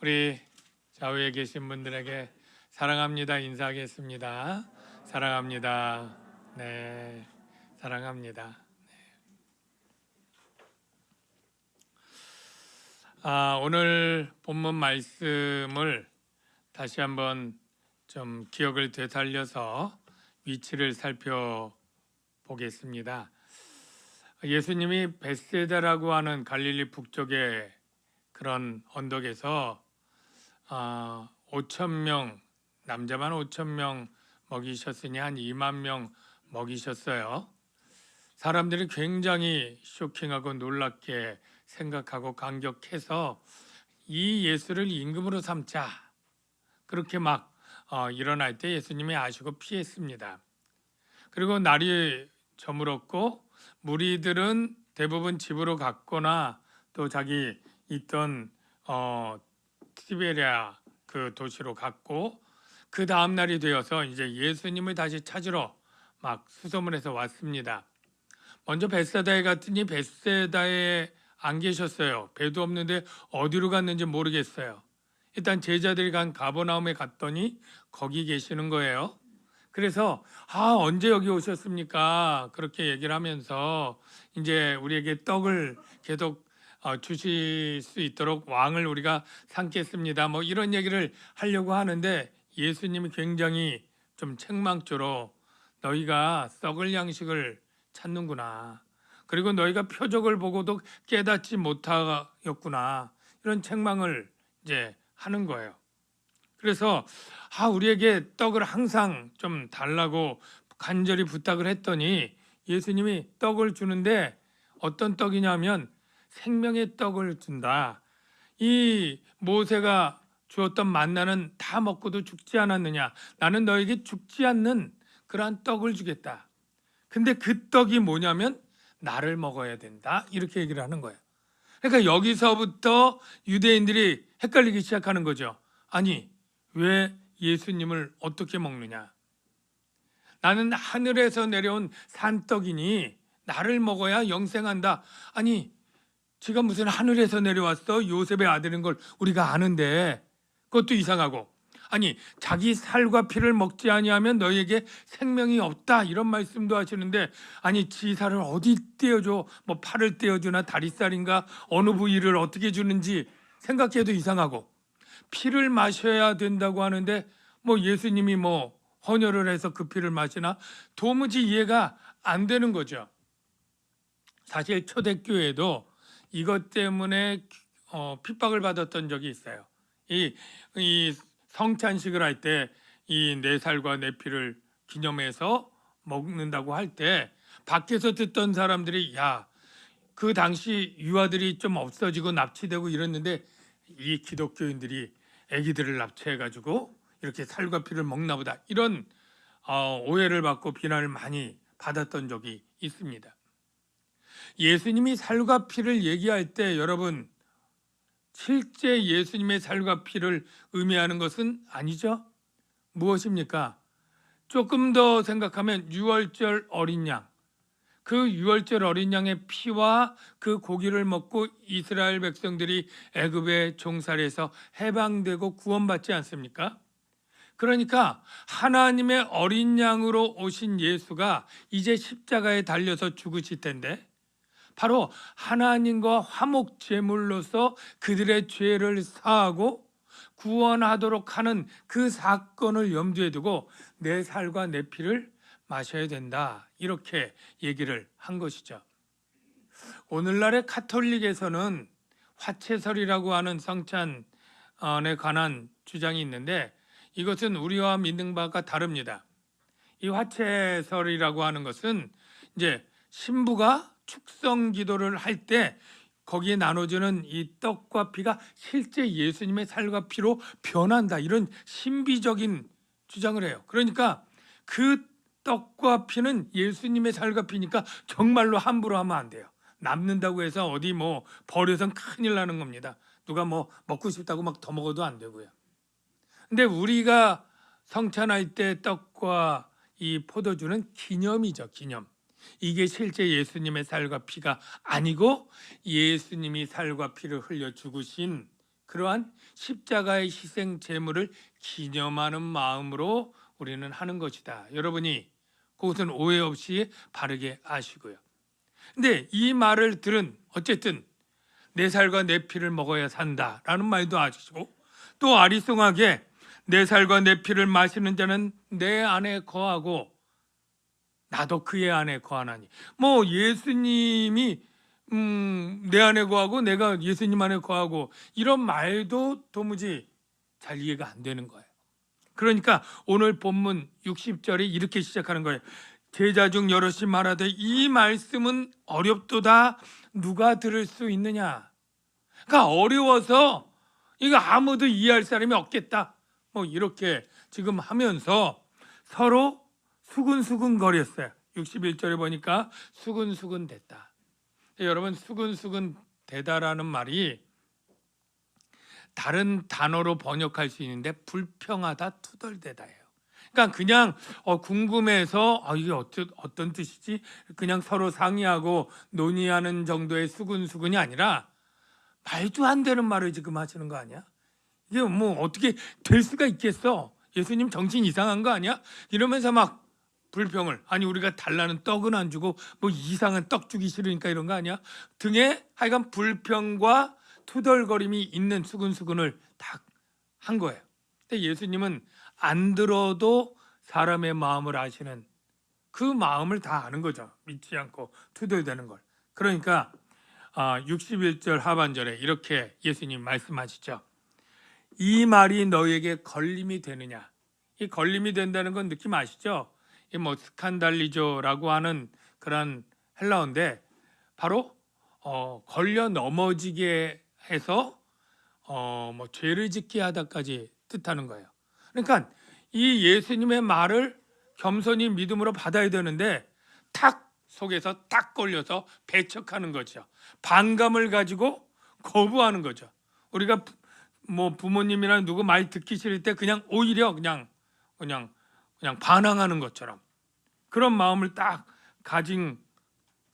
우리 좌우에 계신 분들에게 사랑합니다 인사하겠습니다. 사랑합니다. 네, 사랑합니다. 오늘 본문 말씀을 다시 한번 좀 기억을 되살려서 위치를 살펴보겠습니다. 예수님이 벳세다라고 하는 갈릴리 북쪽의 그런 언덕에서 5천 명, 남자만 5천 명 먹이셨으니 한 2만 명 먹이셨어요. 사람들이 굉장히 쇼킹하고 놀랍게 생각하고 감격해서 이 예수를 임금으로 삼자, 그렇게 막 일어날 때 예수님이 아시고 피했습니다. 그리고 날이 저물었고 무리들은 대부분 집으로 갔거나 또 자기 있던 티베리아 그 도시로 갔고, 그 다음 날이 되어서 이제 예수님을 다시 찾으러 막 수소문해서 왔습니다. 먼저 벳세다에 갔더니 벳세다에 안 계셨어요. 배도 없는데 어디로 갔는지 모르겠어요. 일단 제자들이 간 가버나움에 갔더니 거기 계시는 거예요. 그래서 언제 여기 오셨습니까? 그렇게 얘기를 하면서 이제 우리에게 떡을 계속 주실 수 있도록 왕을 우리가 삼겠습니다. 뭐 이런 얘기를 하려고 하는데 예수님이 굉장히 좀 책망조로 너희가 썩을 양식을 찾는구나. 그리고 너희가 표적을 보고도 깨닫지 못하였구나. 이런 책망을 이제 하는 거예요. 그래서 우리에게 떡을 항상 좀 달라고 간절히 부탁을 했더니 예수님이 떡을 주는데 어떤 떡이냐면 생명의 떡을 준다. 이 모세가 주었던 만나는 다 먹고도 죽지 않았느냐? 나는 너에게 죽지 않는 그러한 떡을 주겠다. 근데 그 떡이 뭐냐면 나를 먹어야 된다. 이렇게 얘기를 하는 거예요. 그러니까 여기서부터 유대인들이 헷갈리기 시작하는 거죠. 아니, 왜 예수님을 어떻게 먹느냐? 나는 하늘에서 내려온 산떡이니 나를 먹어야 영생한다. 아니, 지가 무슨 하늘에서 내려왔어? 요셉의 아들인 걸 우리가 아는데 그것도 이상하고, 아니 자기 살과 피를 먹지 아니하면 너희에게 생명이 없다 이런 말씀도 하시는데, 아니 지살을 어디 떼어줘? 뭐 팔을 떼어주나 다리살인가 어느 부위를 어떻게 주는지 생각해도 이상하고, 피를 마셔야 된다고 하는데 뭐 예수님이 뭐 헌혈을 해서 그 피를 마시나 도무지 이해가 안 되는 거죠. 사실 초대교회도 이것 때문에 핍박을 받았던 적이 있어요. 이 성찬식을 할 때 이 내 살과 내 피를 기념해서 먹는다고 할 때 밖에서 듣던 사람들이 그 당시 유아들이 좀 없어지고 납치되고 이랬는데 이 기독교인들이 아기들을 납치해가지고 이렇게 살과 피를 먹나 보다, 이런 오해를 받고 비난을 많이 받았던 적이 있습니다. 예수님이 살과 피를 얘기할 때 여러분, 실제 예수님의 살과 피를 의미하는 것은 아니죠. 무엇입니까? 조금 더 생각하면 유월절 어린 양, 그 유월절 어린 양의 피와 그 고기를 먹고 이스라엘 백성들이 애굽의 종살이에서 해방되고 구원받지 않습니까? 그러니까 하나님의 어린 양으로 오신 예수가 이제 십자가에 달려서 죽으실 텐데, 바로 하나님과 화목 제물로서 그들의 죄를 사하고 구원하도록 하는 그 사건을 염두에 두고 내 살과 내 피를 마셔야 된다, 이렇게 얘기를 한 것이죠. 오늘날의 카톨릭에서는 화채설이라고 하는 성찬에 관한 주장이 있는데 이것은 우리와 믿는 바가 다릅니다. 이 화채설이라고 하는 것은 이제 신부가 축성 기도를 할 때 거기에 나눠주는 이 떡과 피가 실제 예수님의 살과 피로 변한다, 이런 신비적인 주장을 해요. 그러니까 그 떡과 피는 예수님의 살과 피니까 정말로 함부로 하면 안 돼요. 남는다고 해서 어디 뭐 버려선 큰일 나는 겁니다. 누가 뭐 먹고 싶다고 막 더 먹어도 안 되고요. 근데 우리가 성찬할 때 떡과 이 포도주는 기념이죠, 기념. 이게 실제 예수님의 살과 피가 아니고 예수님이 살과 피를 흘려 죽으신 그러한 십자가의 희생 제물을 기념하는 마음으로 우리는 하는 것이다. 여러분이 그것은 오해 없이 바르게 아시고요. 근데 이 말을 들은 어쨌든 내 살과 내 피를 먹어야 산다라는 말도 아시고, 또 아리송하게 내 살과 내 피를 마시는 자는 내 안에 거하고 나도 그의 안에 거하나니, 뭐 예수님이 내 안에 거하고 내가 예수님 안에 거하고 이런 말도 도무지 잘 이해가 안 되는 거예요. 그러니까 오늘 본문 60절이 이렇게 시작하는 거예요. 제자 중 여럿이 말하되 이 말씀은 어렵도다 누가 들을 수 있느냐. 그러니까 어려워서 이거 아무도 이해할 사람이 없겠다, 뭐 이렇게 지금 하면서 서로 수근수근 거렸어요. 61절에 보니까 수근수근 됐다. 여러분, 수근수근 되다라는 말이 다른 단어로 번역할 수 있는데 불평하다, 투덜대다예요. 그러니까 그냥 궁금해서 이게 어떤 뜻이지? 그냥 서로 상의하고 논의하는 정도의 수근수근이 아니라 말도 안 되는 말을 지금 하시는 거 아니야? 이게 뭐 어떻게 될 수가 있겠어? 예수님 정신 이상한 거 아니야? 이러면서 막 불평을, 아니 우리가 달라는 떡은 안 주고 뭐 이상한 떡 주기 싫으니까 이런 거 아니야? 등에 하여간 불평과 투덜거림이 있는 수근수근을 딱 한 거예요. 근데 예수님은 안 들어도 사람의 마음을 아시는, 그 마음을 다 아는 거죠. 믿지 않고 투덜대는 걸. 그러니까 61절 하반절에 이렇게 예수님 말씀하시죠. 이 말이 너에게 걸림이 되느냐. 이 걸림이 된다는 건 느낌 아시죠? 이 뭐 스칸달리조라고 하는 그런 헬라어인데, 바로 걸려 넘어지게 해서 뭐 죄를 짓게 하다까지 뜻하는 거예요. 그러니까 이 예수님의 말을 겸손히 믿음으로 받아야 되는데 탁 속에서 딱 걸려서 배척하는 거죠. 반감을 가지고 거부하는 거죠. 우리가 뭐 부모님이나 누구 말 듣기 싫을 때 그냥 오히려 그냥 반항하는 것처럼 그런 마음을 딱 가진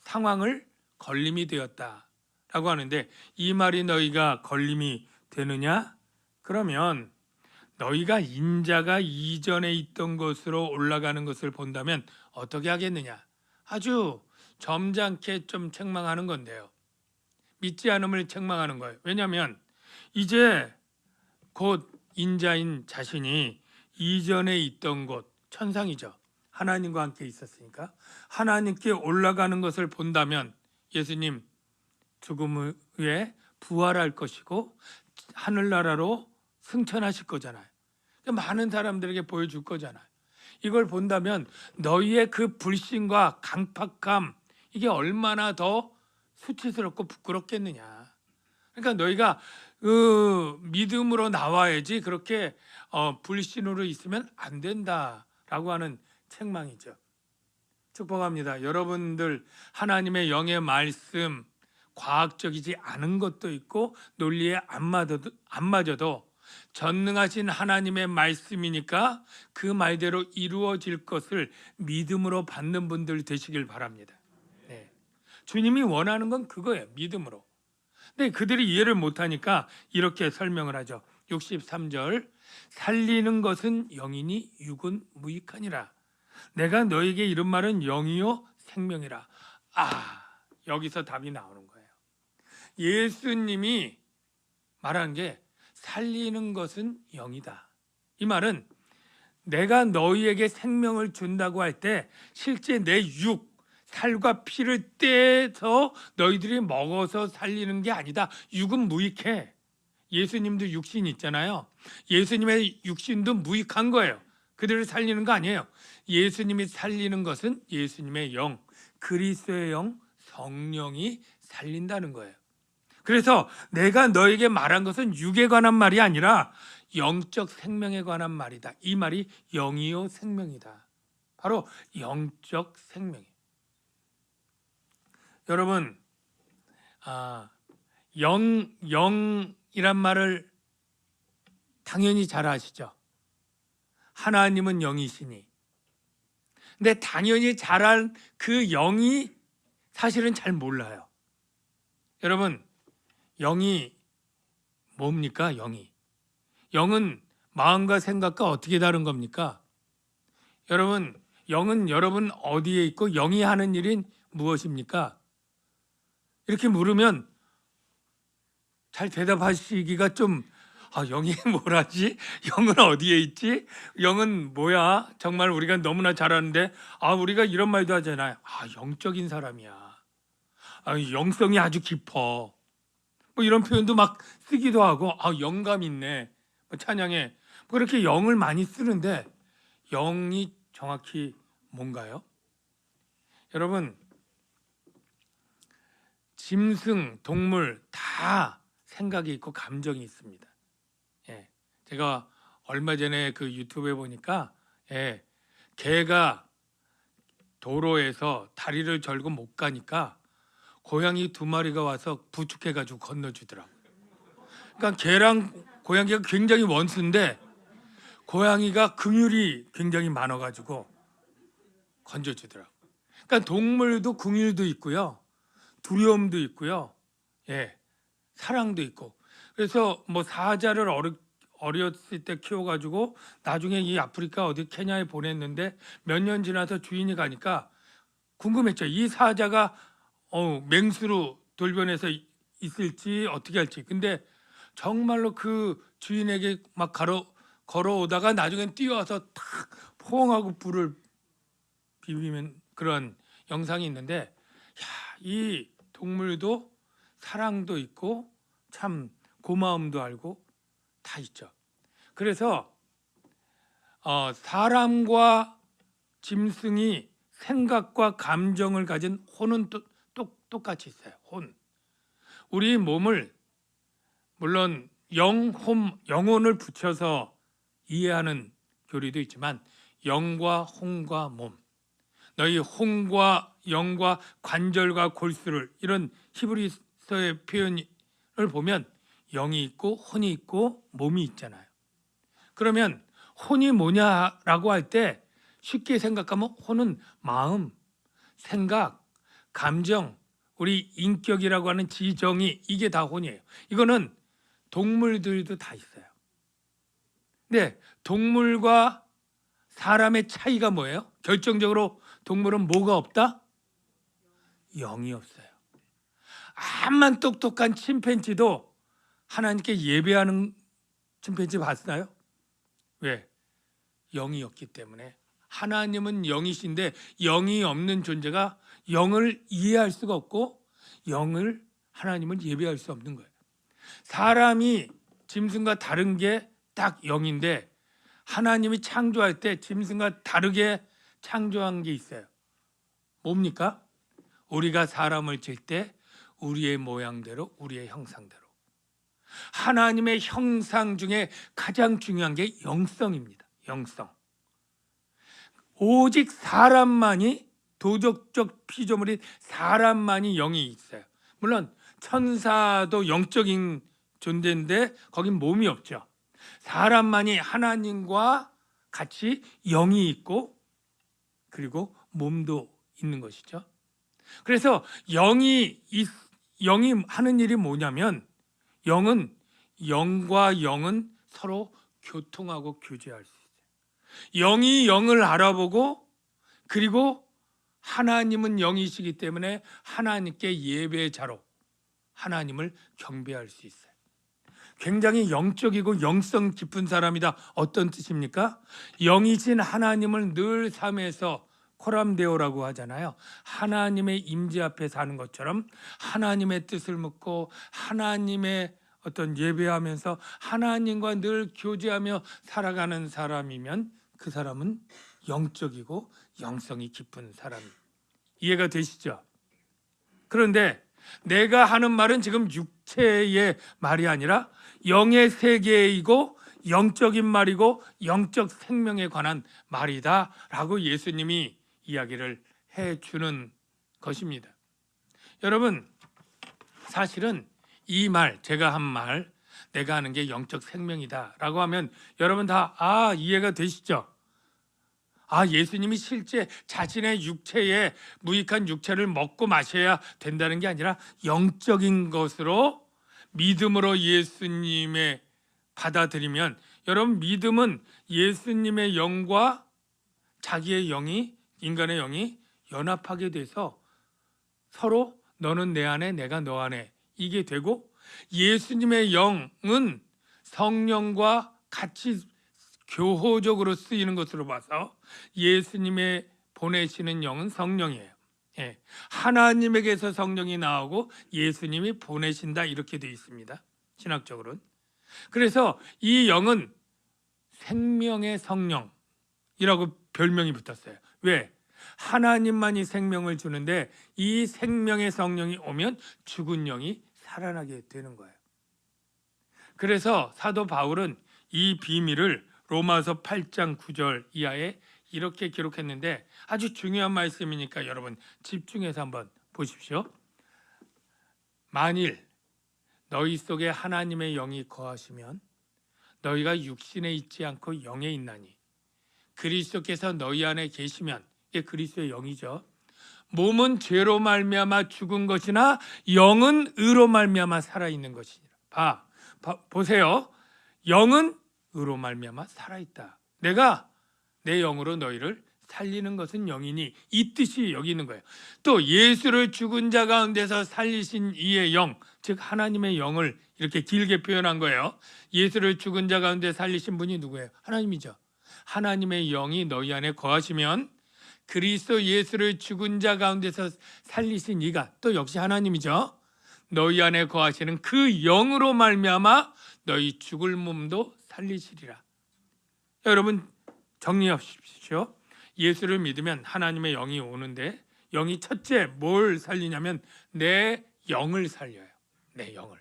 상황을 걸림이 되었다라고 하는데, 이 말이 너희가 걸림이 되느냐? 그러면 너희가 인자가 이전에 있던 곳으로 올라가는 것을 본다면 어떻게 하겠느냐? 아주 점잖게 좀 책망하는 건데요. 믿지 않음을 책망하는 거예요. 왜냐하면 이제 곧 인자인 자신이 이전에 있던 곳, 천상이죠. 하나님과 함께 있었으니까 하나님께 올라가는 것을 본다면 예수님 죽음 후에 부활할 것이고 하늘나라로 승천하실 거잖아요. 많은 사람들에게 보여줄 거잖아요. 이걸 본다면 너희의 그 불신과 강팍함, 이게 얼마나 더 수치스럽고 부끄럽겠느냐. 그러니까 너희가 믿음으로 나와야지 그렇게 불신으로 있으면 안 된다라고 하는 책망이죠. 축복합니다. 여러분들 하나님의 영의 말씀, 과학적이지 않은 것도 있고 논리에 안 맞아도 전능하신 하나님의 말씀이니까 그 말대로 이루어질 것을 믿음으로 받는 분들 되시길 바랍니다. 네. 주님이 원하는 건 그거예요. 믿음으로. 근데 그들이 이해를 못하니까 이렇게 설명을 하죠. 63절, 살리는 것은 영이니 육은 무익하니라. 내가 너에게 이른 말은 영이요 생명이라. 여기서 답이 나오는 거예요. 예수님이 말한 게 살리는 것은 영이다. 이 말은 내가 너희에게 생명을 준다고 할 때 실제 내 육, 살과 피를 떼서 너희들이 먹어서 살리는 게 아니다. 육은 무익해. 예수님도 육신 있잖아요. 예수님의 육신도 무익한 거예요. 그들을 살리는 거 아니에요. 예수님이 살리는 것은 예수님의 영, 그리스도의 영, 성령이 살린다는 거예요. 그래서 내가 너에게 말한 것은 육에 관한 말이 아니라 영적 생명에 관한 말이다. 이 말이 영이요 생명이다. 바로 영적 생명이에요. 여러분, 영이란 말을 당연히 잘 아시죠? 하나님은 영이시니. 근데 당연히 잘한 그 영이 사실은 잘 몰라요. 여러분, 영이 뭡니까? 영이. 영은 마음과 생각과 어떻게 다른 겁니까? 여러분, 영은 여러분 어디에 있고 영이 하는 일인 무엇입니까? 이렇게 물으면 잘 대답하시기가 좀 영이 뭐라지? 영은 어디에 있지? 영은 뭐야? 정말 우리가 너무나 잘 아는데 우리가 이런 말도 하잖아요. 영적인 사람이야. 영성이 아주 깊어. 뭐 이런 표현도 막 쓰기도 하고 영감 있네. 뭐 찬양에 뭐 그렇게 영을 많이 쓰는데 영이 정확히 뭔가요? 여러분, 짐승, 동물 다 생각이 있고 감정이 있습니다. 예, 제가 얼마 전에 그 유튜브에 보니까 개가 도로에서 다리를 절고 못 가니까 고양이 2마리가 와서 부축해가지고 건너주더라고요. 그러니까 개랑 고양이가 굉장히 원수인데 고양이가 긍휼이 굉장히 많아가지고 건져주더라고요. 그러니까 동물도 긍휼도 있고요, 두려움도 있고요, 사랑도 있고. 그래서 뭐 사자를 어렸을 때 키워가지고 나중에 이 아프리카 어디 케냐에 보냈는데 몇 년 지나서 주인이 가니까 궁금했죠. 이 사자가 맹수로 돌변해서 있을지 어떻게 할지. 근데 정말로 그 주인에게 막 걸어오다가 나중엔 뛰어와서 탁 포옹하고 불을 비비면 그런 영상이 있는데, 이 동물도 사랑도 있고 참 고마움도 알고 다 있죠. 그래서 사람과 짐승이 생각과 감정을 가진 혼은 똑같이 있어요. 혼. 우리 몸을 물론 영혼을 붙여서 이해하는 교리도 있지만 영과 혼과 몸, 너희 혼과 영과 관절과 골수를, 이런 히브리서의 표현을 보면 영이 있고 혼이 있고 몸이 있잖아요. 그러면 혼이 뭐냐라고 할 때 쉽게 생각하면 혼은 마음, 생각, 감정, 우리 인격이라고 하는 지정이, 이게 다 혼이에요. 이거는 동물들도 다 있어요. 근데 동물과 사람의 차이가 뭐예요? 결정적으로 동물은 뭐가 없다? 영이 없어요. 암만 똑똑한 침팬지도 하나님께 예배하는 침팬지 봤나요? 왜? 영이 없기 때문에. 하나님은 영이신데 영이 없는 존재가 영을 이해할 수가 없고 하나님을 예배할 수 없는 거예요. 사람이 짐승과 다른 게 딱 영인데 하나님이 창조할 때 짐승과 다르게 창조한 게 있어요. 뭡니까? 우리가 사람을 질 때 우리의 모양대로, 우리의 형상대로. 하나님의 형상 중에 가장 중요한 게 영성입니다. 영성. 오직 사람만이, 도덕적 피조물인 사람만이 영이 있어요. 물론 천사도 영적인 존재인데 거긴 몸이 없죠. 사람만이 하나님과 같이 영이 있고 그리고 몸도 있는 것이죠. 그래서 영이 하는 일이 뭐냐면, 영과 영은 서로 교통하고 교제할 수 있어요. 영이 영을 알아보고 그리고 하나님은 영이시기 때문에 하나님께 예배자로 하나님을 경배할 수 있어요. 굉장히 영적이고 영성 깊은 사람이다. 어떤 뜻입니까? 영이신 하나님을 늘 삶에서 코람데오라고 하잖아요. 하나님의 임재 앞에 사는 것처럼 하나님의 뜻을 묻고 하나님의 어떤 예배하면서 하나님과 늘 교제하며 살아가는 사람이면 그 사람은 영적이고 영성이 깊은 사람. 이해가 되시죠? 그런데 내가 하는 말은 지금 육체의 말이 아니라 영의 세계이고 영적인 말이고 영적 생명에 관한 말이다라고 예수님이 이야기를 해주는 것입니다. 여러분, 사실은 이 말, 제가 한 말, 내가 하는 게 영적 생명이다라고 하면 여러분 다 이해가 되시죠? 예수님이 실제 자신의 육체에 무익한 육체를 먹고 마셔야 된다는 게 아니라 영적인 것으로 믿음으로 예수님의 받아들이면, 여러분 믿음은 예수님의 영과 자기의 영이, 인간의 영이 연합하게 돼서 서로 너는 내 안에 내가 너 안에 이게 되고, 예수님의 영은 성령과 같이 교호적으로 쓰이는 것으로 봐서 예수님의 보내시는 영은 성령이에요. 예. 하나님에게서 성령이 나오고 예수님이 보내신다, 이렇게 되어 있습니다, 신학적으로는. 그래서 이 영은 생명의 성령이라고 별명이 붙었어요. 왜? 하나님만이 생명을 주는데 이 생명의 성령이 오면 죽은 영이 살아나게 되는 거예요. 그래서 사도 바울은 이 비밀을 로마서 8장 9절 이하에 이렇게 기록했는데, 아주 중요한 말씀이니까 여러분 집중해서 한번 보십시오. 만일 너희 속에 하나님의 영이 거하시면 너희가 육신에 있지 않고 영에 있나니, 그리스도께서 너희 안에 계시면, 이게 그리스도의 영이죠. 몸은 죄로 말미암아 죽은 것이나 영은 의로 말미암아 살아있는 것이니라. 보세요. 영은 의로 말미암아 살아있다. 내가 내 영으로 너희를 살리는 것은 영이니, 이 뜻이 여기 있는 거예요. 또 예수를 죽은 자 가운데서 살리신 이의 영, 즉 하나님의 영을 이렇게 길게 표현한 거예요. 예수를 죽은 자 가운데 살리신 분이 누구예요? 하나님이죠. 하나님의 영이 너희 안에 거하시면 그리스도 예수를 죽은 자 가운데서 살리신 이가 또 역시 하나님이죠. 너희 안에 거하시는 그 영으로 말미암아 너희 죽을 몸도 살리시리라. 여러분 정리하십시오. 예수를 믿으면 하나님의 영이 오는데, 영이 첫째 뭘 살리냐면 내 영을 살려요. 내 영을.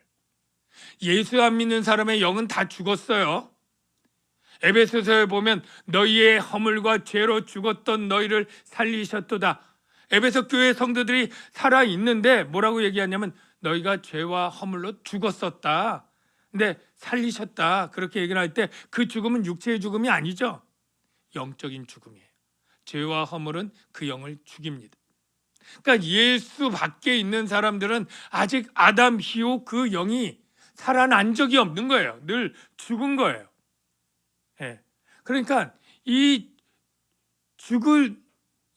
예수 안 믿는 사람의 영은 다 죽었어요. 에베소서에 보면 너희의 허물과 죄로 죽었던 너희를 살리셨도다. 에베소 교회 성도들이 살아있는데 뭐라고 얘기하냐면 너희가 죄와 허물로 죽었었다, 근데 살리셨다, 그렇게 얘기를 할 때 그 죽음은 육체의 죽음이 아니죠. 영적인 죽음이에요. 죄와 허물은 그 영을 죽입니다. 그러니까 예수 밖에 있는 사람들은 아직 아담 이후 그 영이 살아난 적이 없는 거예요. 늘 죽은 거예요. 예. 그러니까 이 죽을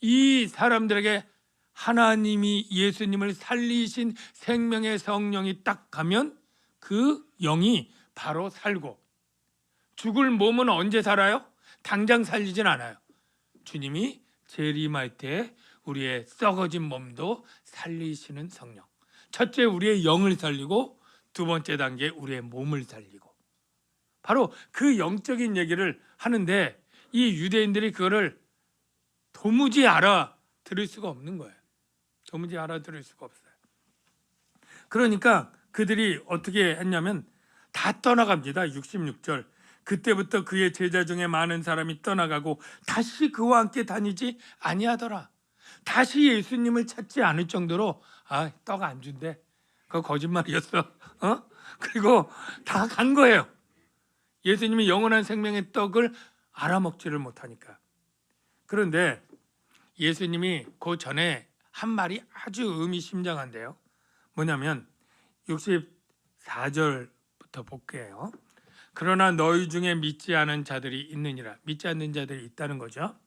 이 사람들에게 하나님이 예수님을 살리신 생명의 성령이 딱 가면 그 영이 바로 살고, 죽을 몸은 언제 살아요? 당장 살리진 않아요. 주님이 재림할 때 우리의 썩어진 몸도 살리시는 성령. 첫째 우리의 영을 살리고, 두 번째 단계 우리의 몸을 살리고, 바로 그 영적인 얘기를 하는데 이 유대인들이 그거를 도무지 알아들을 수가 없는 거예요. 도무지 알아들을 수가 없어요. 그러니까 그들이 어떻게 했냐면 다 떠나갑니다. 66절. 그때부터 그의 제자 중에 많은 사람이 떠나가고 다시 그와 함께 다니지 아니하더라. 다시 예수님을 찾지 않을 정도로 떡 안 준대, 그거 거짓말이었어. 그리고 다 간 거예요. 예수님이 영원한 생명의 떡을 알아먹지를 못하니까. 그런데 예수님이 그 전에 한 말이 아주 의미심장한데요. 뭐냐면 64절부터 볼게요. 그러나 너희 중에 믿지 않은 자들이 있느니라. 믿지 않는 자들이 있다는 거죠.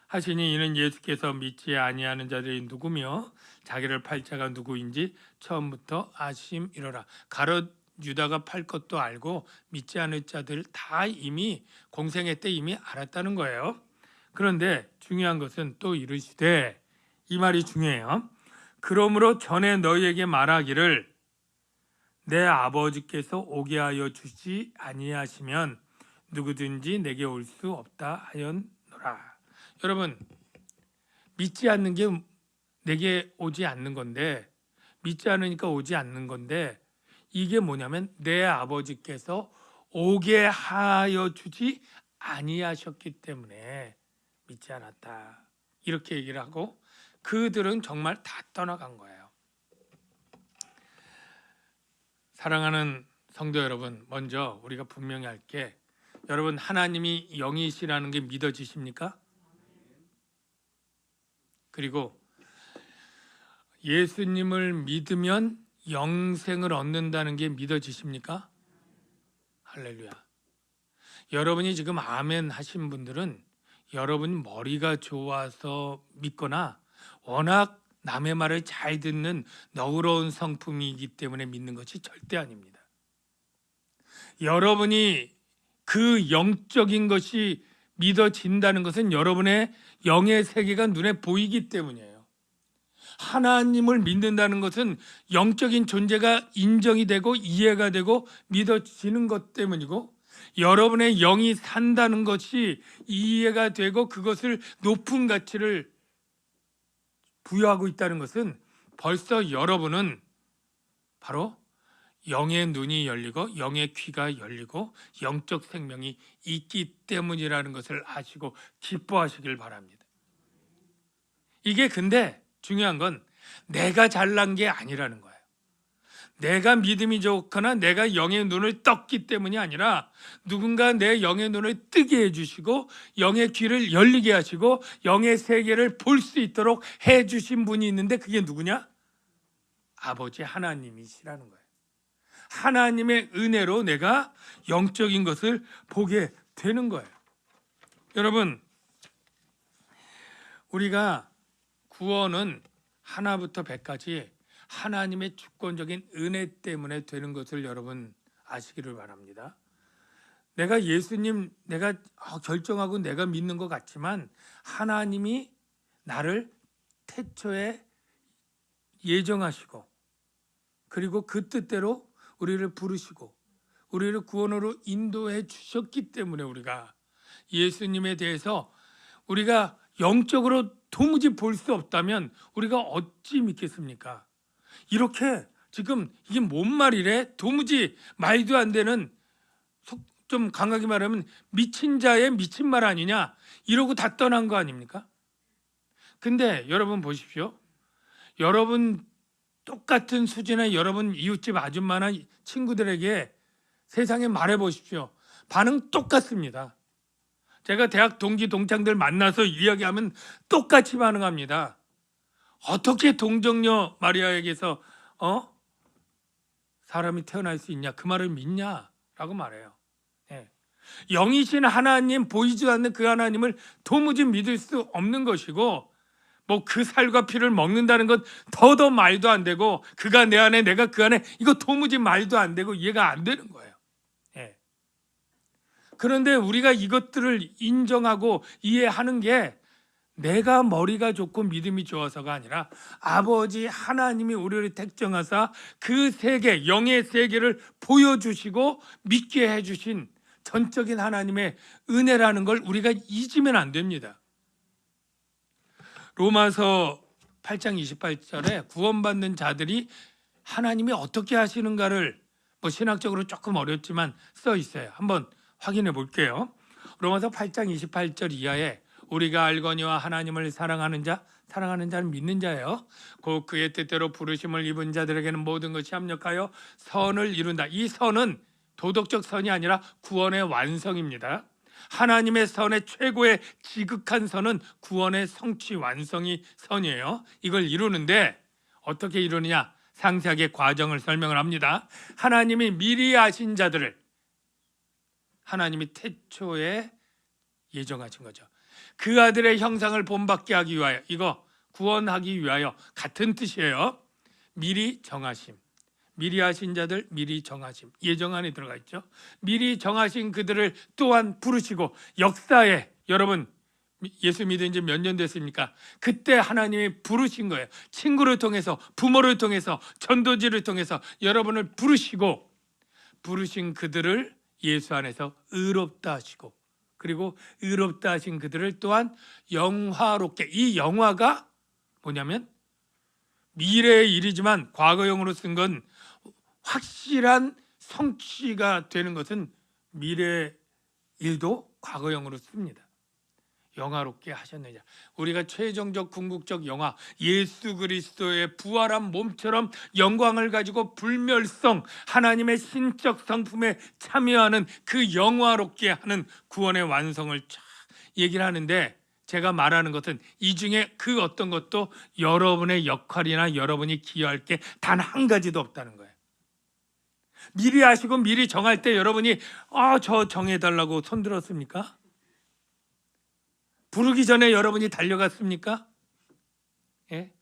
하시니 이는 예수께서 믿지 아니하는 자들이 누구며 자기를 팔 자가 누구인지 처음부터 아심이로라. 가롯 유다가 팔 것도 알고 믿지 않을 자들 다 이미 공생애 때 이미 알았다는 거예요. 그런데 중요한 것은 또 이르시되, 이 말이 중요해요. 그러므로 전에 너희에게 말하기를 내 아버지께서 오게 하여 주지 아니하시면 누구든지 내게 올 수 없다 하였노라. 여러분, 믿지 않는 게 내게 오지 않는 건데, 믿지 않으니까 오지 않는 건데, 이게 뭐냐면 내 아버지께서 오게 하여 주지 아니하셨기 때문에 믿지 않았다, 이렇게 얘기를 하고, 그들은 정말 다 떠나간 거예요. 사랑하는 성도 여러분, 먼저 우리가 분명히 할 게, 여러분 하나님이 영이시라는 게 믿어지십니까? 그리고 예수님을 믿으면 영생을 얻는다는 게 믿어지십니까? 할렐루야. 여러분이 지금 아멘 하신 분들은 여러분 머리가 좋아서 믿거나 워낙 남의 말을 잘 듣는 너그러운 성품이기 때문에 믿는 것이 절대 아닙니다. 여러분이 그 영적인 것이 믿어진다는 것은 여러분의 영의 세계가 눈에 보이기 때문이에요. 하나님을 믿는다는 것은 영적인 존재가 인정이 되고 이해가 되고 믿어지는 것 때문이고, 여러분의 영이 산다는 것이 이해가 되고 그것을 높은 가치를 부여하고 있다는 것은 벌써 여러분은 바로 영의 눈이 열리고 영의 귀가 열리고 영적 생명이 있기 때문이라는 것을 아시고 기뻐하시길 바랍니다. 이게 근데 중요한 건 내가 잘난 게 아니라는 거예요. 내가 믿음이 좋거나 내가 영의 눈을 떴기 때문이 아니라 누군가 내 영의 눈을 뜨게 해주시고 영의 귀를 열리게 하시고 영의 세계를 볼 수 있도록 해주신 분이 있는데, 그게 누구냐? 아버지 하나님이시라는 거예요. 하나님의 은혜로 내가 영적인 것을 보게 되는 거예요. 여러분, 우리가 구원은 하나부터 100까지 하나님의 주권적인 은혜 때문에 되는 것을 여러분 아시기를 바랍니다. 내가 예수님 내가 결정하고 내가 믿는 것 같지만 하나님이 나를 태초에 예정하시고 그리고 그 뜻대로 우리를 부르시고 우리를 구원으로 인도해 주셨기 때문에 우리가 예수님에 대해서 우리가 영적으로 도무지 볼 수 없다면 우리가 어찌 믿겠습니까? 이렇게 지금 이게 뭔 말이래? 도무지 말도 안 되는, 좀 강하게 말하면 미친 자의 미친 말 아니냐? 이러고 다 떠난 거 아닙니까? 근데 여러분 보십시오. 여러분 똑같은 수준의 여러분 이웃집 아줌마나 친구들에게 세상에 말해 보십시오. 반응 똑같습니다. 제가 대학 동기 동창들 만나서 이야기하면 똑같이 반응합니다. 어떻게 동정녀 마리아에게서 사람이 태어날 수 있냐? 그 말을 믿냐? 라고 말해요. 예. 영이신 하나님, 보이지 않는 그 하나님을 도무지 믿을 수 없는 것이고, 뭐 그 살과 피를 먹는다는 건 더더 말도 안 되고, 그가 내 안에 내가 그 안에, 이거 도무지 말도 안 되고 이해가 안 되는 거예요. 예. 그런데 우리가 이것들을 인정하고 이해하는 게 내가 머리가 좋고 믿음이 좋아서가 아니라 아버지 하나님이 우리를 택정하사 그 세계, 영의 세계를 보여주시고 믿게 해주신 전적인 하나님의 은혜라는 걸 우리가 잊으면 안 됩니다. 로마서 8장 28절에 구원받는 자들이 하나님이 어떻게 하시는가를 뭐 신학적으로 조금 어렵지만 써 있어요. 한번 확인해 볼게요. 로마서 8장 28절 이하에 우리가 알거니와 하나님을 사랑하는 자는 믿는 자예요. 곧 그의 뜻대로 부르심을 입은 자들에게는 모든 것이 합력하여 선을 이룬다. 이 선은 도덕적 선이 아니라 구원의 완성입니다. 하나님의 선의 최고의 지극한 선은 구원의 성취 완성이 선이에요. 이걸 이루는데 어떻게 이루느냐? 상세하게 과정을 설명을 합니다. 하나님이 미리 아신 자들을 하나님이 태초에 예정하신 거죠. 그 아들의 형상을 본받게 하기 위하여, 이거 구원하기 위하여 같은 뜻이에요. 미리 정하심, 미리 하신 자들 미리 정하심, 예정 안에 들어가 있죠. 미리 정하신 그들을 또한 부르시고, 역사에 여러분 예수 믿은 지 몇 년 됐습니까? 그때 하나님이 부르신 거예요. 친구를 통해서, 부모를 통해서, 전도지를 통해서 여러분을 부르시고, 부르신 그들을 예수 안에서 의롭다 하시고, 그리고 의롭다 하신 그들을 또한 영화롭게, 이 영화가 뭐냐면 미래의 일이지만 과거형으로 쓴 건 확실한 성취가 되는 것은 미래의 일도 과거형으로 씁니다. 영화롭게 하셨느냐. 우리가 최종적 궁극적 영화, 예수 그리스도의 부활한 몸처럼 영광을 가지고 불멸성 하나님의 신적 성품에 참여하는 그 영화롭게 하는 구원의 완성을 쫙 얘기를 하는데, 제가 말하는 것은 이 중에 그 어떤 것도 여러분의 역할이나 여러분이 기여할 게 단 한 가지도 없다는 거예요. 미리 하시고 미리 정할 때 여러분이 저 정해달라고 손들었습니까? 부르기 전에 여러분이 달려갔습니까? 예?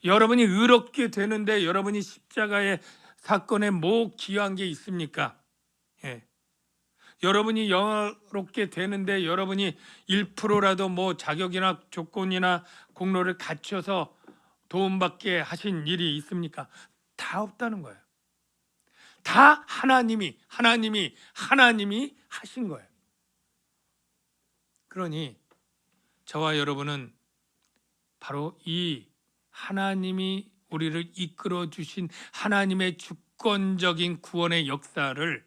여러분이 의롭게 되는데 여러분이 십자가의 사건에 뭐 기여한 게 있습니까? 예. 여러분이 영화롭게 되는데 여러분이 1%라도 뭐 자격이나 조건이나 공로를 갖춰서 도움받게 하신 일이 있습니까? 다 없다는 거예요. 다 하나님이 하신 거예요. 그러니 저와 여러분은 바로 이 하나님이 우리를 이끌어 주신 하나님의 주권적인 구원의 역사를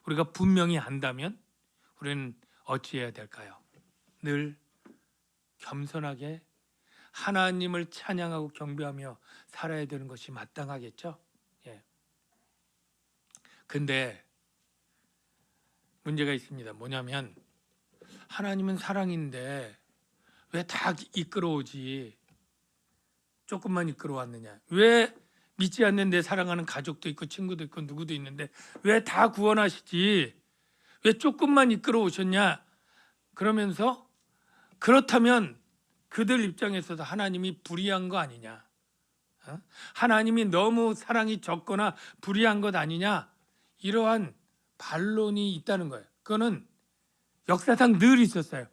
우리가 분명히 안다면 우리는 어찌해야 될까요? 늘 겸손하게 하나님을 찬양하고 경배하며 살아야 되는 것이 마땅하겠죠? 예. 근데 문제가 있습니다. 뭐냐면 하나님은 사랑인데 왜 다 이끌어오지? 조금만 이끌어왔느냐? 왜 믿지 않는 내 사랑하는 가족도 있고 친구도 있고 누구도 있는데 왜 다 구원하시지? 왜 조금만 이끌어 오셨냐? 그러면서 그렇다면 그들 입장에서도 하나님이 불의한 거 아니냐? 하나님이 너무 사랑이 적거나 불의한 것 아니냐? 이러한 반론이 있다는 거예요. 그거는 역사상 늘 있었어요.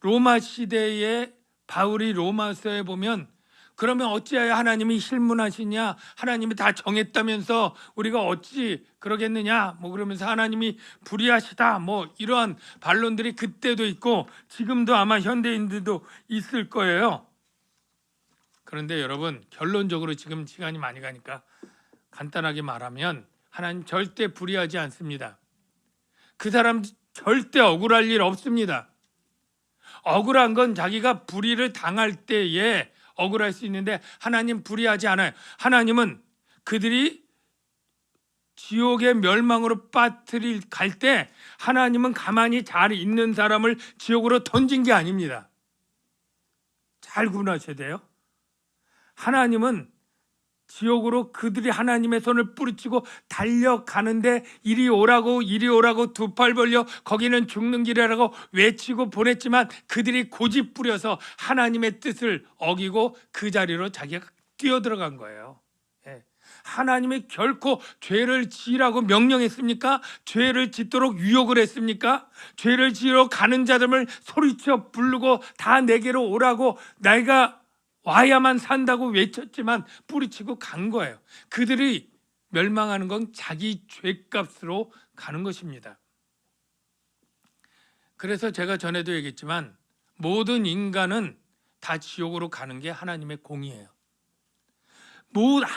로마 시대에 바울이 로마서에 보면 그러면 어찌하여 하나님이 실문하시냐? 하나님이 다 정했다면서 우리가 어찌 그러겠느냐? 뭐 그러면서 하나님이 불의하시다. 뭐 이러한 반론들이 그때도 있고 지금도 아마 현대인들도 있을 거예요. 그런데 여러분 결론적으로 지금 시간이 많이 가니까 간단하게 말하면 하나님 절대 불의하지 않습니다. 그 사람 절대 억울할 일 없습니다. 억울한 건 자기가 불의를 당할 때에 억울할 수 있는데 하나님 불의하지 않아요. 하나님은 그들이 지옥의 멸망으로 빠뜨릴 갈 때 하나님은 가만히 잘 있는 사람을 지옥으로 던진 게 아닙니다. 잘 구분하셔야 돼요. 하나님은 지옥으로 그들이 하나님의 손을 뿌리치고 달려가는데 이리 오라고 두 팔 벌려 거기는 죽는 길이라고 외치고 보냈지만 그들이 고집 부려서 하나님의 뜻을 어기고 그 자리로 자기가 뛰어들어간 거예요. 하나님이 결코 죄를 지으라고 명령했습니까? 죄를 짓도록 유혹을 했습니까? 죄를 지으러 가는 자들을 소리쳐 부르고 다 내게로 오라고 내가 와야만 산다고 외쳤지만 뿌리치고 간 거예요. 그들이 멸망하는 건 자기 죄값으로 가는 것입니다. 그래서 제가 전에도 얘기했지만 모든 인간은 다 지옥으로 가는 게 하나님의 공이에요.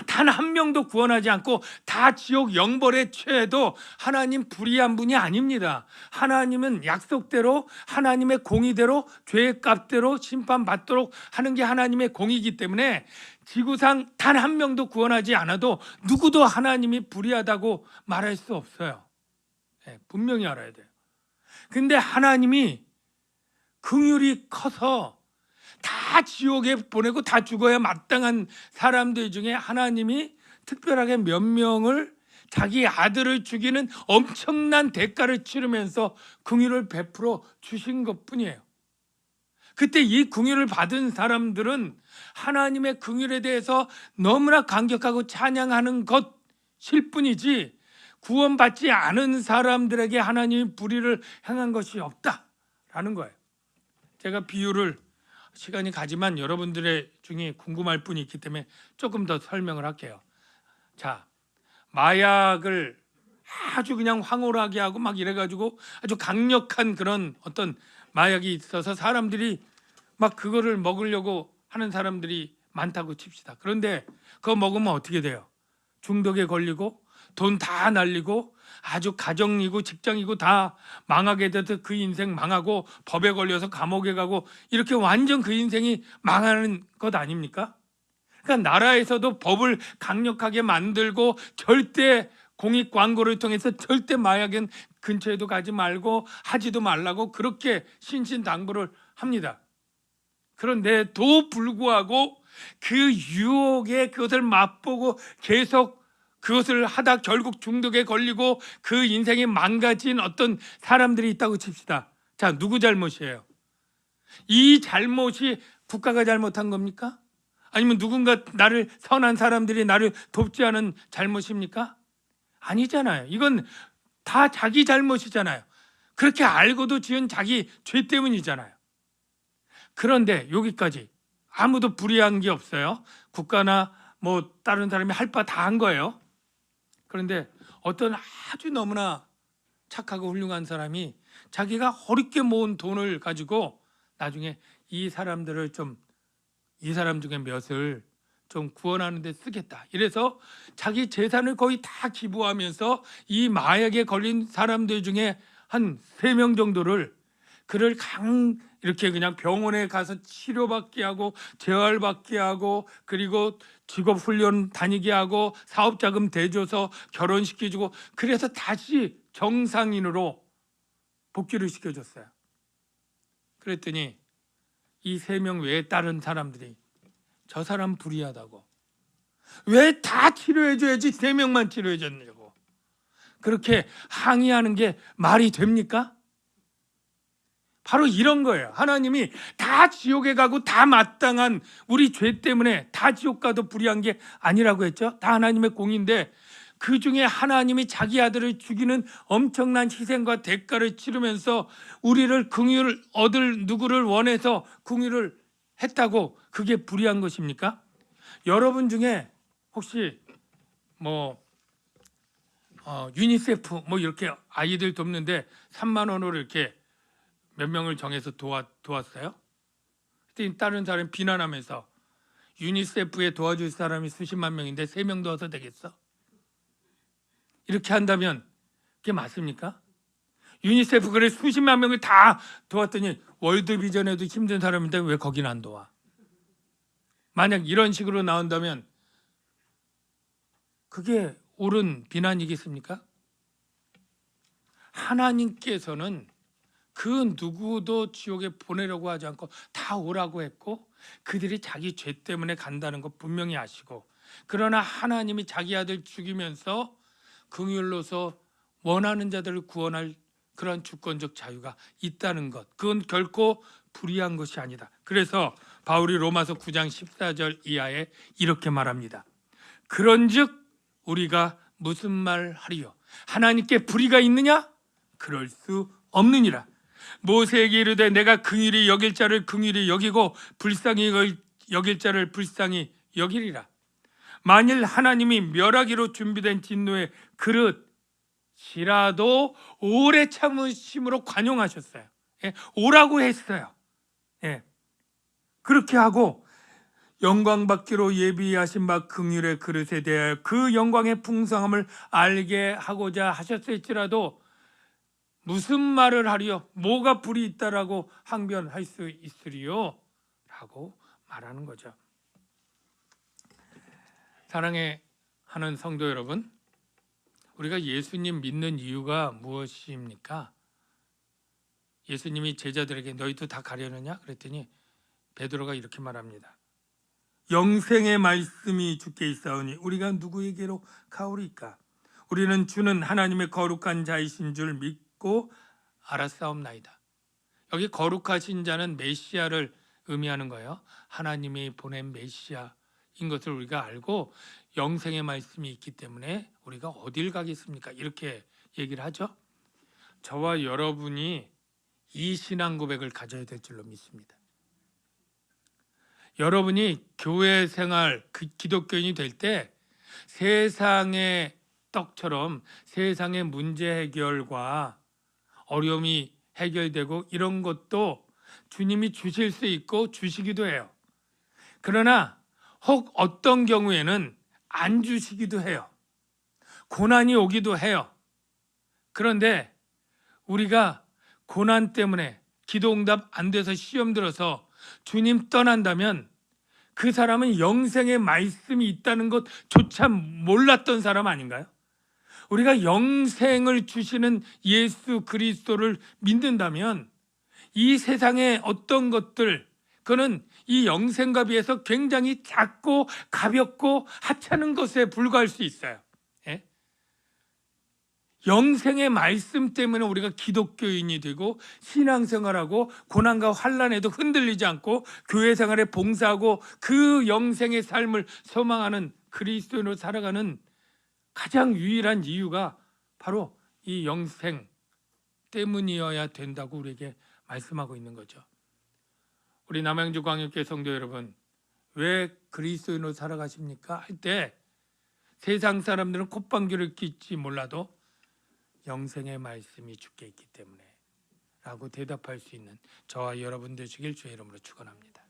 단 한 명도 구원하지 않고 다 지옥 영벌에 처해도 하나님 불의한 분이 아닙니다. 하나님은 약속대로 하나님의 공의대로 죄의 값대로 심판받도록 하는 게 하나님의 공이기 때문에 지구상 단 한 명도 구원하지 않아도 누구도 하나님이 불의하다고 말할 수 없어요. 분명히 알아야 돼요. 근데 하나님이 긍휼이 커서 다 지옥에 보내고 다 죽어야 마땅한 사람들 중에 하나님이 특별하게 몇 명을 자기 아들을 죽이는 엄청난 대가를 치르면서 긍휼을 베풀어 주신 것뿐이에요. 그때 이 긍휼을 받은 사람들은 하나님의 긍휼에 대해서 너무나 감격하고 찬양하는 것일 뿐이지 구원받지 않은 사람들에게 하나님이 불의를 행한 것이 없다라는 거예요. 제가 비유를 시간이 가지만 여러분들의 중에 궁금할 분이 있기 때문에 조금 더 설명을 할게요. 자, 마약을 아주 그냥 황홀하게 하고 막 이래가지고 아주 강력한 그런 어떤 마약이 있어서 사람들이 막 그거를 먹으려고 하는 사람들이 많다고 칩시다. 그런데 그거 먹으면 어떻게 돼요? 중독에 걸리고 돈 다 날리고 아주 가정이고 직장이고 다 망하게 돼서 그 인생 망하고 법에 걸려서 감옥에 가고 이렇게 완전 그 인생이 망하는 것 아닙니까? 그러니까 나라에서도 법을 강력하게 만들고 절대 공익 광고를 통해서 절대 마약은 근처에도 가지 말고 하지도 말라고 그렇게 신신당부를 합니다. 그런데도 불구하고 그 유혹에 그것을 맛보고 계속 그것을 하다 결국 중독에 걸리고 그 인생이 망가진 어떤 사람들이 있다고 칩시다. 자, 누구 잘못이에요? 이 잘못이 국가가 잘못한 겁니까? 아니면 누군가 나를 선한 사람들이 나를 돕지 않은 잘못입니까? 아니잖아요. 이건 다 자기 잘못이잖아요. 그렇게 알고도 지은 자기 죄 때문이잖아요. 그런데 여기까지 아무도 불의한 게 없어요. 국가나 뭐 다른 사람이 할 바 다 한 거예요. 그런데 어떤 아주 너무나 착하고 훌륭한 사람이 자기가 어렵게 모은 돈을 가지고 나중에 이 사람 중에 몇을 좀 구원하는 데 쓰겠다. 이래서 자기 재산을 거의 다 기부하면서 이 마약에 걸린 사람들 중에 한 3명 정도를 그를 이렇게 그냥 병원에 가서 치료받게 하고 재활받게 하고 그리고 직업훈련 다니게 하고 사업자금 대줘서 결혼시켜주고 그래서 다시 정상인으로 복귀를 시켜줬어요. 그랬더니 이 3명 외에 다른 사람들이 저 사람 불의하다고, 왜 다 치료해줘야지 3명만 치료해줬냐고 그렇게 항의하는 게 말이 됩니까? 바로 이런 거예요. 하나님이 다 지옥에 가고 다 마땅한 우리 죄 때문에 다 지옥 가도 불의한 게 아니라고 했죠. 다 하나님의 공인데 그 중에 하나님이 자기 아들을 죽이는 엄청난 희생과 대가를 치르면서 우리를 긍휼을 얻을 누구를 원해서 긍휼을 했다고 그게 불의한 것입니까? 여러분 중에 혹시 유니세프 이렇게 아이들 돕는데 3만 원으로 이렇게 몇 명을 정해서 도왔어요? 그때 다른 사람이 비난하면서 유니세프에 도와줄 사람이 수십만 명인데 3명 도와서 되겠어? 이렇게 한다면 그게 맞습니까? 유니세프 그래 수십만 명을 다 도왔더니 월드비전에도 힘든 사람인데 왜 거긴 안 도와? 만약 이런 식으로 나온다면 그게 옳은 비난이겠습니까? 하나님께서는 그 누구도 지옥에 보내려고 하지 않고 다 오라고 했고 그들이 자기 죄 때문에 간다는 거 분명히 아시고, 그러나 하나님이 자기 아들 죽이면서 긍휼로서 원하는 자들을 구원할 그런 주권적 자유가 있다는 것, 그건 결코 불의한 것이 아니다. 그래서 바울이 로마서 9장 14절 이하에 이렇게 말합니다. 그런즉 우리가 무슨 말 하리요? 하나님께 불의가 있느냐? 그럴 수 없느니라. 모세에게 이르되 내가 긍휼히 여길 자를 긍휼히 여기고 불쌍히 여길 자를 불쌍히 여기리라. 만일 하나님이 멸하기로 준비된 진노의 그릇이라도 오래 참으심으로 관용하셨어요. 예, 오라고 했어요. 예, 그렇게 하고 영광 받기로 예비하신 바 긍휼의 그릇에 대하여 그 영광의 풍성함을 알게 하고자 하셨을지라도 무슨 말을 하리요? 뭐가 불이 있다라고 항변할 수 있으리요? 라고 말하는 거죠. 사랑해 하는 성도 여러분, 우리가 예수님 믿는 이유가 무엇입니까? 예수님이 제자들에게 너희도 다 가려느냐? 그랬더니 베드로가 이렇게 말합니다. 영생의 말씀이 주께 있사오니 우리가 누구에게로 가오리까? 우리는 주는 하나님의 거룩한 자이신 줄 믿고 알았사옵나이다. 여기 거룩하신 자는 메시아를 의미하는 거예요. 하나님이 보낸 메시아인 것을 우리가 알고 영생의 말씀이 있기 때문에 우리가 어딜 가겠습니까? 이렇게 얘기를 하죠. 저와 여러분이 이 신앙 고백을 가져야 될 줄로 믿습니다. 여러분이 교회 생활, 기독교인이 될 때 세상의 떡처럼 세상의 문제 해결과 어려움이 해결되고 이런 것도 주님이 주실 수 있고 주시기도 해요. 그러나 혹 어떤 경우에는 안 주시기도 해요. 고난이 오기도 해요. 그런데 우리가 고난 때문에 기도 응답 안 돼서 시험 들어서 주님 떠난다면 그 사람은 영생의 말씀이 있다는 것조차 몰랐던 사람 아닌가요? 우리가 영생을 주시는 예수 그리스도를 믿는다면 이 세상의 어떤 것들, 그는 이 영생과 비해서 굉장히 작고 가볍고 하찮은 것에 불과할 수 있어요. 예? 영생의 말씀 때문에 우리가 기독교인이 되고 신앙생활하고 고난과 환난에도 흔들리지 않고 교회 생활에 봉사하고 그 영생의 삶을 소망하는 그리스도인으로 살아가는 가장 유일한 이유가 바로 이 영생 때문이어야 된다고 우리에게 말씀하고 있는 거죠. 우리 남양주 광역교회 성도 여러분, 왜 그리스도인으로 살아가십니까? 할 때 세상 사람들은 콧방귀를 낄지 몰라도 영생의 말씀이 주께 있기 때문에 라고 대답할 수 있는 저와 여러분 되시길 주의 이름으로 축원합니다.